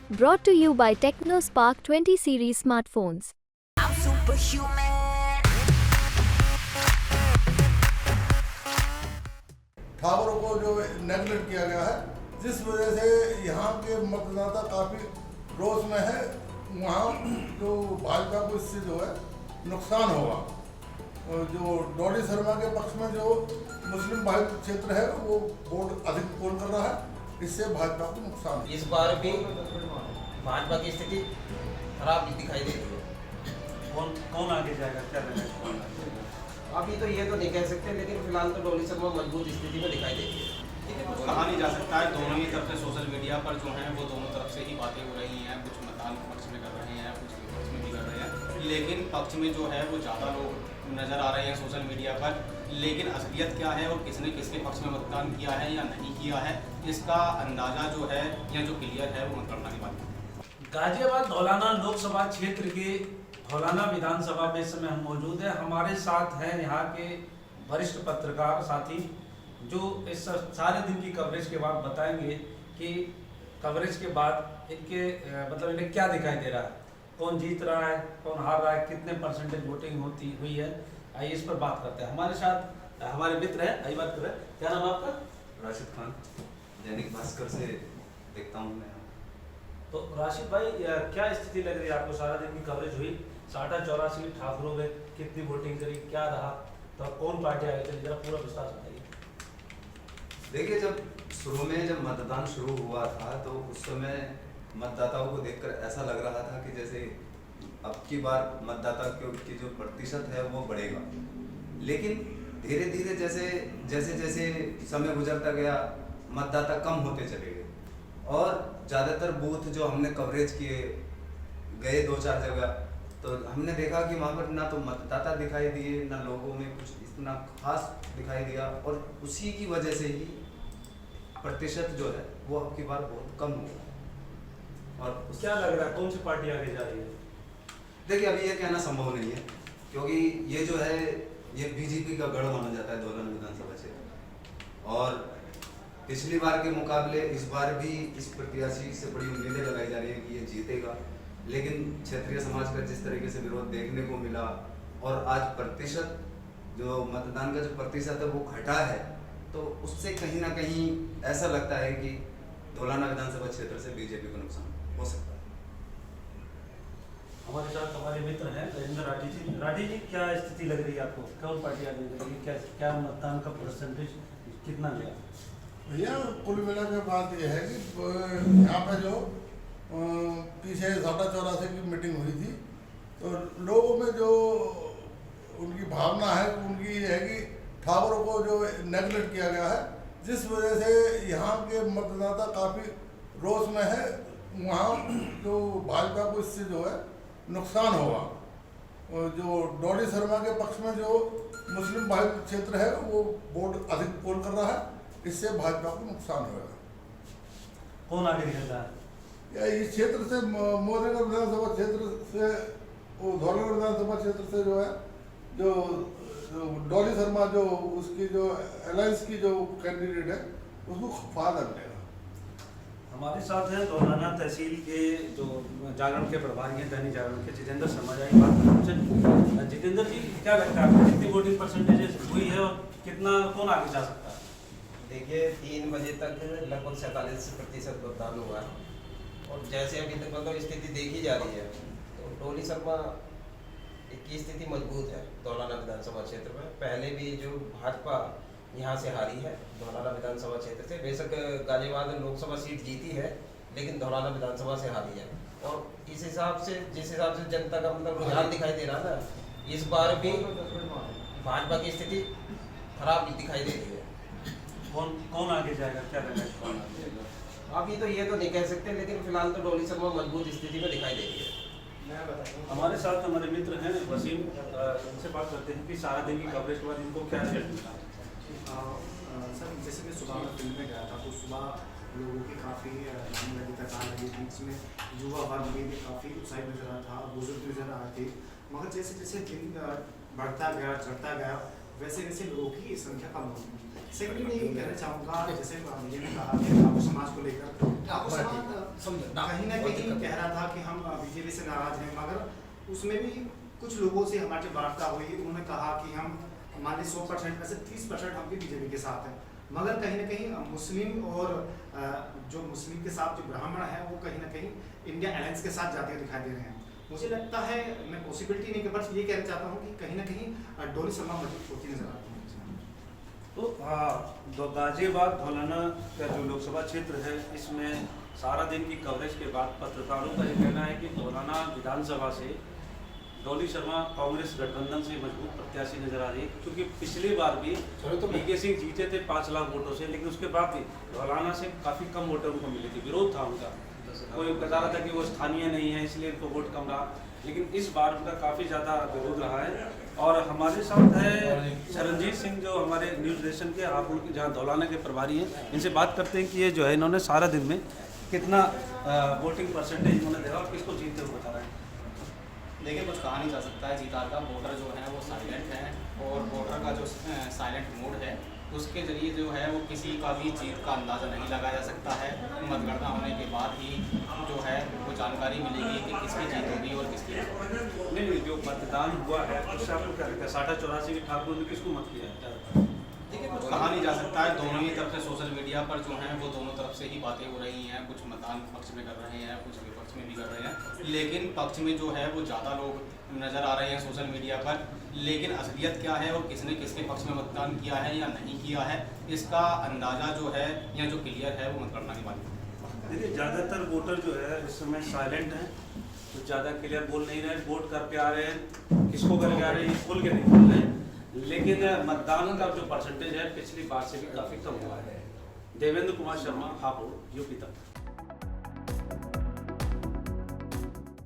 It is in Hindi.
Brought to you by TechnoSpark 20 series smartphones. I'm superhuman. खबरों को जो नेगलेक्ट किया गया है, जिस वजह से यहाँ के मतदाता काफ़ी रोष में है। वहाँ जो भाजपा को इससे जो है नुकसान होगा। और जो डॉली शर्मा के पक्ष में जो मुस्लिम भाई क्षेत्र है वो वोट अधिक पोल कर रहा है, इससे भाजपा को नुकसान है। इस बार भी भाजपा की स्थिति खराब दिखाई दे रही है। कौन आगे जाएगा, क्या लगता है? अभी तो ये तो नहीं कह सकते, लेकिन फिलहाल तो डॉली शर्मा मजबूत स्थिति में दिखाई दे रही है। कहा नहीं जा सकता है। दोनों ही तरफ से सोशल मीडिया पर जो है वो दोनों तरफ से ही बातें हो रही हैं। कुछ मतदान पक्ष में कर रहे हैं, कुछ विपक्ष में भी कर रहे हैं, लेकिन पक्ष में जो है वो ज़्यादा लोग नज़र आ रहे हैं सोशल मीडिया पर। लेकिन असलियत क्या है और किसने किसके पक्ष में मतदान किया है या नहीं किया है, इसका अंदाज़ा जो है या जो क्लियर है वो मतगणना की बात है। गाजियाबाद धौलाना लोकसभा क्षेत्र के धौलाना विधानसभा में इस समय हम मौजूद हैं। हमारे साथ हैं यहाँ के वरिष्ठ पत्रकार साथी जो इस सारे दिन की कवरेज के बाद बताएंगे कि कवरेज के बाद इनके मतलब इन्हें क्या दिखाई दे रहा है, कौन जीत रहा है, कौन हार रहा है, कितने परसेंटेज वोटिंग हुई है। आइए इस पर बात करते हैं। हमारे साथ हमारे मित्र हैं, आइए बात कर रहे हैं। क्या नाम है आपका? राशिद खान, दैनिक भास्कर से देखता हूँ मैं। तो राशिद भाई, क्या स्थिति लग रही है आपको? सारा दिन की कवरेज हुई, 84 ठाकुरों में कितनी वोटिंग करी, क्या रहा, तो कौन पार्टी आगे चली, जरा पूरा विस्तार बताइए। देखिए, जब शुरू में जब मतदान शुरू हुआ था तो उस समय मतदाताओं को देखकर ऐसा लग रहा था कि जैसे अब की बार मतदाता की जो प्रतिशत है वो बढ़ेगा। लेकिन धीरे धीरे जैसे जैसे समय गुजरता गया, मतदाता कम होते चले गए और ज़्यादातर बूथ जो हमने कवरेज किए गए 2-4 जगह, तो हमने देखा कि वहाँ पर ना तो मतदाता दिखाई दिए, ना लोगों में कुछ इतना खास दिखाई दिया, और उसी की वजह से ही प्रतिशत जो है वो अब की बार बहुत कम हुआ। और क्या लग रहा है, कौन सी पार्टी आगे जा रही है? देखिए, अभी ये कहना संभव नहीं है, क्योंकि ये जो है ये बीजेपी का गढ़ माना जाता है धौलाना विधानसभा क्षेत्र, और पिछली बार के मुकाबले इस बार भी इस प्रत्याशी से बड़ी उम्मीदें लगाई जा रही है कि ये जीतेगा। लेकिन क्षेत्रीय समाज का जिस तरीके से विरोध देखने को मिला और आज प्रतिशत जो मतदान का जो प्रतिशत है वो घटा है, तो उससे कहीं ना कहीं ऐसा लगता है कि धौलाना विधानसभा क्षेत्र से बीजेपी को नुकसान हो सकता है। हमारे साथ हमारे मित्र हैं राजेंद्र राठी जी। राठी जी, क्या स्थिति लग रही है आपको? कौन पार्टी आगे लग रही है? क्या मतदान का परसेंटेज कितना गया? भैया, कुल मिला के बात यह है कि यहाँ पे जो पीछे 84 की मीटिंग हुई थी, तो लोगों में जो उनकी भावना है उनकी ये है कि ठाकुरों को जो नेगलेक्ट किया गया है, जिस वजह से यहाँ के मतदाता काफ़ी रोष में है। वहाँ जो भाजपा को इससे जो है नुकसान होगा। और जो डॉली शर्मा के पक्ष में जो मुस्लिम भाई क्षेत्र है वो वोट अधिक पोल कर रहा है, इससे भाजपा को नुकसान होगा। कौन आगे निकल रहा है? या इस क्षेत्र से मोदीनगर विधानसभा क्षेत्र से, वो धौलाना विधानसभा क्षेत्र से जो है जो डॉली शर्मा जो उसकी जो अलायंस की जो कैंडिडेट है उसको फायदा मिलेगा। हमारे साथ हैं धौलाना तहसील के जो जागरण के प्रभारी हैं, दैनिक जागरण के जितेंद्र शर्मा जी। बात करें जितेंद्र जी, क्या लगता है आपको कितनी वोटिंग परसेंटेज हुई है और कितना कौन आगे जा सकता है? देखिए, 3 बजे तक लगभग 47% मतदान हुआ है, और जैसे अभी तक मतलब स्थिति देखी जा रही है तो डॉली शर्मा की स्थिति मजबूत है धौलाना विधानसभा क्षेत्र में। पहले भी जो भाजपा यहाँ से हारी है धौलाना विधानसभा क्षेत्र से, बेशक गाजियाबाद लोकसभा सीट जीती है लेकिन धौलाना विधानसभा से हारी है। और इस हिसाब से जिस हिसाब से जनता का मतलब रुझान दिखाई दे रहा था, इस बार भी भाजपा की स्थिति खराब दिखाई दे रही है। कौन आगे जाएगा, क्या लगता है? अभी तो ये तो नहीं कह सकते, लेकिन फिलहाल तो डॉली शर्मा मजबूत स्थिति में दिखाई दे रही है। हमारे साथ हमारे मित्र हैं वसीम, उनसे बात करते हैं कि सारा दिन की कवरेज के बाद इनको क्या रिजल्ट मिला। सर, जैसे मैं सुबह में फिल्म में गया था तो सुबह लोगों की काफ़ी लगी तकार रही, बीच में युवा वर्ग में भी काफ़ी उत्साहित नजर आ रहा था, बुजुर्ग नजर आ रहे थे। मगर जैसे जैसे दिन बढ़ता गया, चढ़ता गया, वैसे वैसे लोगों की संख्या कम होगी। सेकेंडली मैं ये कहना चाहूँगा, जैसे ये भी कहा कि आपको समाज को लेकर आपको समाज कहीं ना कहीं कह रहा था कि हम बीजेपी से नाराज हैं, मगर उसमें भी कुछ लोगों से हमारी वार्ता हुई, उन्होंने कहा कि हम मान लीजिए 100% में से 30% हम भी बीजेपी के साथ हैं, मगर कहीं ना कहीं मुस्लिम और जो मुस्लिम के साथ जो ब्राह्मण है वो कहीं ना कहीं इंडिया अलायंस के साथ जाते हुए दिखाई दे रहे हैं। मुझे लगता है, मैं पॉसिबिलिटी नहीं, बस ये कहना चाहता हूँ कि कहीं ना कहीं डोली शर्मा मजबूत होती नजर आती है। तो हाँ, गाजियाबाद धौलाना का जो लोकसभा क्षेत्र है, इसमें सारा दिन की कवरेज के बाद पत्रकारों का ये कहना है कि धौलाना विधानसभा से डॉली शर्मा कांग्रेस गठबंधन से मजबूत प्रत्याशी नजर आ रही है, क्योंकि पिछली बार भी पीके सिंह जीते थे 5 लाख वोटों से, लेकिन उसके बाद भी धौलाना से काफ़ी कम वोटर उनको मिले थे, विरोध था उनका। कोई बता रहा था कि वो स्थानीय नहीं है इसलिए उनको वोट कम रहा, लेकिन इस बार उनका काफ़ी ज़्यादा विरोध रहा है। और हमारे साथ है चरणजीत सिंह, जो हमारे न्यूज़ नेशन के आप उनके जहाँ धौलाना के प्रभारी हैं, इनसे बात करते हैं कि ये जो है इन्होंने सारा दिन में कितना वोटिंग परसेंटेज इन्होंने देखा और किसको जीतते हुए बता रहे हैं। देखिए, कुछ कहा नहीं जा सकता है जीतार का। वोटर जो है वो साइलेंट है, और वोटर का जो साइलेंट मोड है उसके ज़रिए जो है वो किसी का भी जीत का अंदाज़ा नहीं लगाया जा सकता है। मतगणना होने के बाद ही जो है वो जानकारी मिलेगी कि किसकी जीत होगी और किसकी नहीं, जो मतदान हुआ है उससे आपको क्या लगता है 60-84 की ठाकुर ने किसको मत किया है? देखिए, कुछ कहा नहीं जा सकता है। दोनों ही तरफ से सोशल मीडिया पर जो हैं वो दोनों तरफ से ही बातें हो रही हैं। कुछ मतदान पक्ष में कर रहे हैं, कुछ विपक्ष में भी कर रहे हैं, लेकिन पक्ष में जो है वो ज़्यादा लोग नज़र आ रहे हैं सोशल मीडिया पर। लेकिन असलियत क्या है और किसने किसके पक्ष में मतदान किया है या नहीं किया है, इसका अंदाज़ा जो है या जो क्लियर है वो मतगणना के बाद। देखिए, ज़्यादातर वोटर जो है इस समय साइलेंट हैं, तो ज़्यादा क्लियर बोल नहीं रहे, वोट करके आ रहे हैं, किसको करके आ रहे हैं खुल के नहीं बोल रहे हैं। लेकिन मतदान का जो परसेंटेज है पिछली बार से भी काफ़ी कम हुआ है। देवेंद्र कुमार शर्मा, हापुड़, यूपी तक।